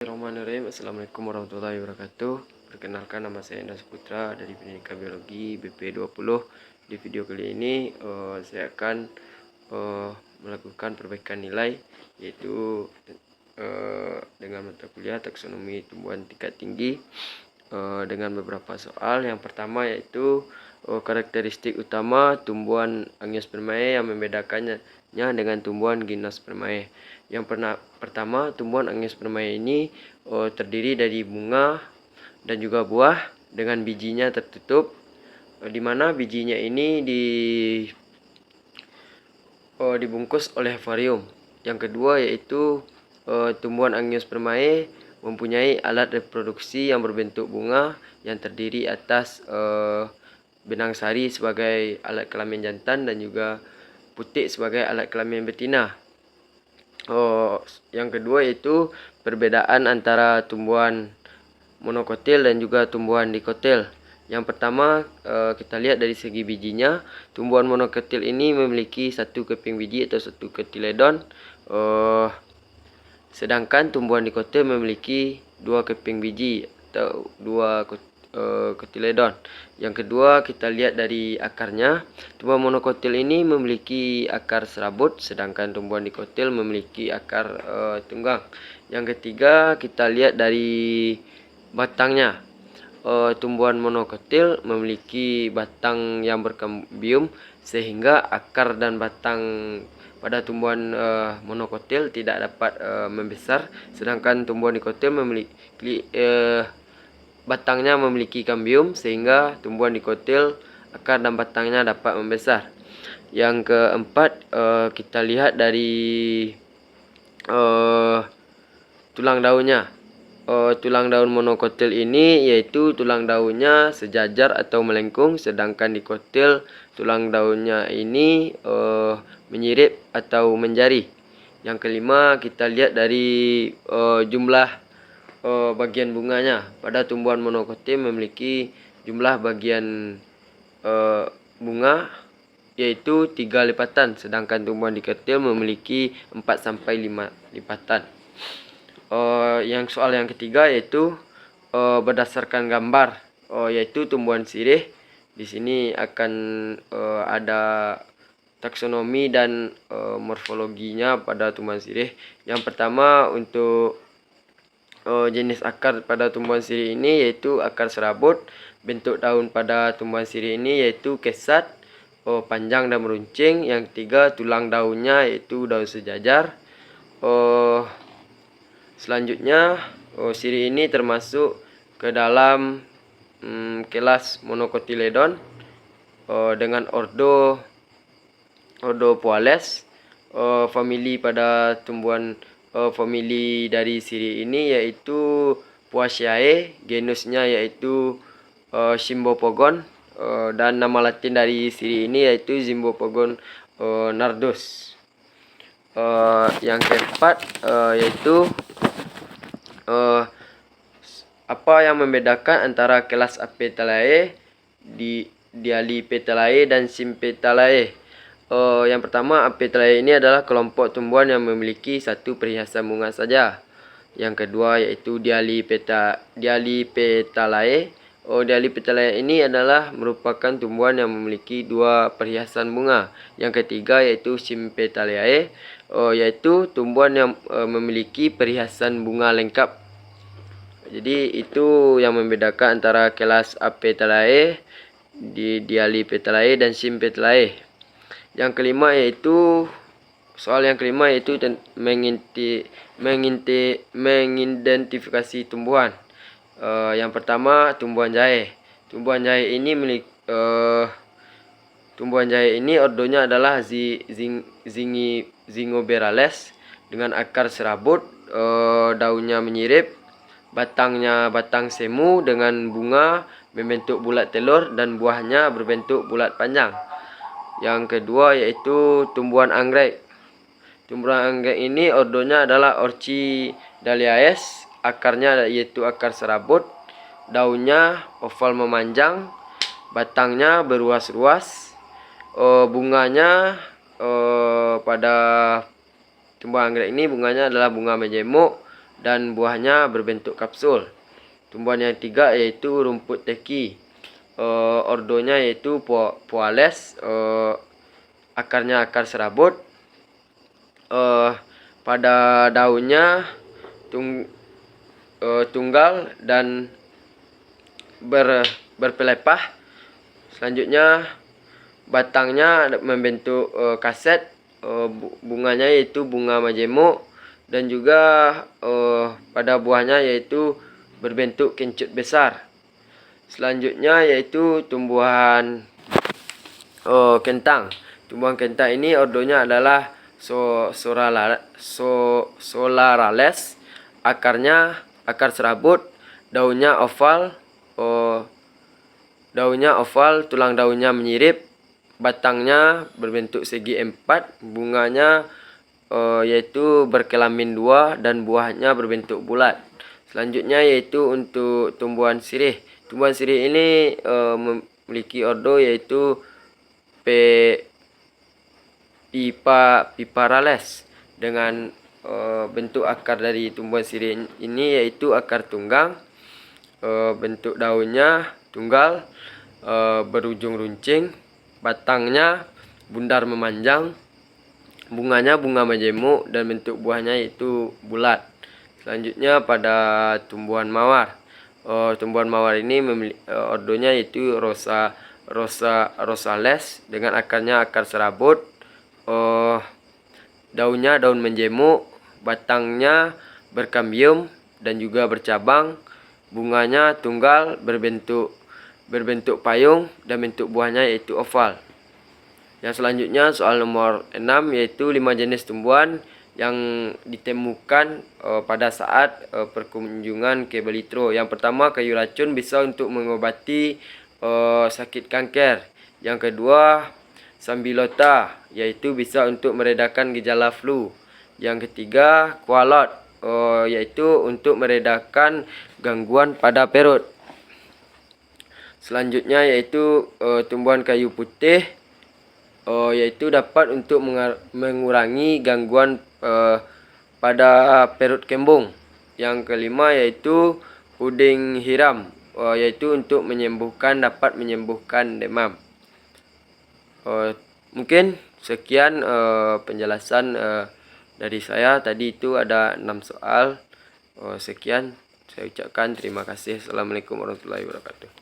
Bismillahirrahmanirrahim. Assalamualaikum warahmatullahi wabarakatuh. Perkenalkan, nama saya Endas Putra dari Pendidikan Biologi BP20. Di video kali ini saya akan melakukan perbaikan nilai, yaitu dengan mata kuliah taksonomi tumbuhan tingkat tinggi dengan beberapa soal. Yang pertama yaitu karakteristik utama tumbuhan Angiospermae yang membedakannya dengan tumbuhan Gymnospermae. Yang pertama, tumbuhan Angiospermae ini terdiri dari bunga dan juga buah dengan bijinya tertutup, di mana bijinya ini dibungkus oleh folium. Yang kedua yaitu tumbuhan Angiospermae mempunyai alat reproduksi yang berbentuk bunga yang terdiri atas benang sari sebagai alat kelamin jantan dan juga putik sebagai alat kelamin betina. Yang kedua yaitu perbedaan antara tumbuhan monokotil dan juga tumbuhan dikotil. Yang pertama, kita lihat dari segi bijinya. Tumbuhan monokotil ini memiliki satu keping biji atau satu kotiledon, sedangkan tumbuhan dikotil memiliki dua keping biji atau dua kotiledon. Yang kedua, kita lihat dari akarnya. Tumbuhan monokotil ini memiliki akar serabut, sedangkan tumbuhan dikotil memiliki akar tunggang. Yang ketiga, kita lihat dari batangnya. Tumbuhan monokotil memiliki batang yang berkambium, sehingga akar dan batang pada tumbuhan monokotil tidak dapat membesar, sedangkan tumbuhan dikotil memiliki batangnya memiliki kambium, sehingga tumbuhan dikotil akar dan batangnya dapat membesar. Yang keempat, kita lihat dari tulang daunnya. Tulang daun monokotil ini yaitu tulang daunnya sejajar atau melengkung, sedangkan dikotil tulang daunnya ini menyirip atau menjari. Yang kelima, kita lihat dari jumlah bagian bunganya. Pada tumbuhan monokotil memiliki jumlah bagian bunga yaitu 3 lipatan, sedangkan tumbuhan dikotil memiliki 4-5 lipatan. Yang soal yang ketiga yaitu berdasarkan gambar, yaitu tumbuhan sirih. Di sini akan ada taksonomi dan morfologinya pada tumbuhan sirih. Yang pertama, untuk jenis akar pada tumbuhan sirih ini yaitu akar serabut. Bentuk daun pada tumbuhan sirih ini yaitu kesat, panjang dan meruncing. Yang ketiga, tulang daunnya yaitu daun sejajar. Selanjutnya, sirih ini termasuk ke dalam kelas monocotyledon dengan ordo Poales. Famili pada tumbuhan famili dari sirih ini yaitu Poaceae, genusnya yaitu Cymbopogon, dan nama latin dari sirih ini yaitu Cymbopogon nardus. Yang keempat yaitu apa yang membedakan antara kelas Apetalae, Dialipetalae dan Sympetalae. Yang pertama, Apetalae ini adalah kelompok tumbuhan yang memiliki satu perhiasan bunga saja. Yang kedua yaitu Dialipetalae. Dialipetalae ini adalah merupakan tumbuhan yang memiliki dua perhiasan bunga. Yang ketiga yaitu Sympetalae, yaitu tumbuhan yang memiliki perhiasan bunga lengkap. Jadi itu yang membedakan antara kelas Apetalae, Dialipetalae dan Sympetalae. Yang kelima yaitu soal yang kelima yaitu mengidentifikasi tumbuhan. Yang pertama, tumbuhan jahe. Tumbuhan jahe ini ordonya adalah Zingoberales dengan akar serabut, daunnya menyirip, batangnya batang semu dengan bunga membentuk bulat telur dan buahnya berbentuk bulat panjang. Yang kedua yaitu tumbuhan anggrek. Tumbuhan anggrek ini ordonya adalah Orchidaliae. Akarnya yaitu akar serabut, daunnya oval memanjang, batangnya beruas-ruas. Bunganya pada tumbuhan anggrek ini bunganya adalah bunga majemuk, dan buahnya berbentuk kapsul. Tumbuhan yang ketiga yaitu rumput teki. Ordonya yaitu Poales, akarnya akar serabut. Pada daunnya tunggal dan berpelepah. Selanjutnya batangnya membentuk kaset. Bunganya yaitu bunga majemuk, dan juga pada buahnya yaitu berbentuk kencut besar. Selanjutnya yaitu tumbuhan kentang. Tumbuhan kentang ini ordonya adalah Solarales. Akarnya akar serabut, daunnya oval, tulang daunnya menyirip, batangnya berbentuk segi empat, bunganya yaitu berkelamin 2 dan buahnya berbentuk bulat. Selanjutnya yaitu untuk tumbuhan sirih. Tumbuhan sirih ini memiliki ordo yaitu Piparales. Dengan bentuk akar dari tumbuhan sirih ini yaitu akar tunggang. Bentuk daunnya tunggal, berujung runcing, batangnya bundar memanjang, bunganya bunga majemuk, dan bentuk buahnya itu bulat. Selanjutnya pada tumbuhan mawar. Tumbuhan mawar ini ordonya itu Rosales, dengan akarnya akar serabut, daunnya daun menjemuk, batangnya berkambium dan juga bercabang, bunganya tunggal berbentuk payung, dan bentuk buahnya yaitu oval. Yang selanjutnya soal nomor 6 yaitu 5 jenis tumbuhan yang ditemukan pada saat perkunjungan ke Balitro. Yang pertama, kayu racun bisa untuk mengobati sakit kanker. Yang kedua, Sambilota, yaitu bisa untuk meredakan gejala flu. Yang ketiga, kualot, yaitu untuk meredakan gangguan pada perut. Selanjutnya yaitu tumbuhan kayu putih, yaitu dapat untuk mengurangi gangguan pada perut kembung. Yang kelima yaitu puding hiram, yaitu untuk dapat menyembuhkan demam. Mungkin sekian penjelasan dari saya. Tadi itu ada 6 soal. Sekian saya ucapkan terima kasih. Assalamualaikum warahmatullahi wabarakatuh.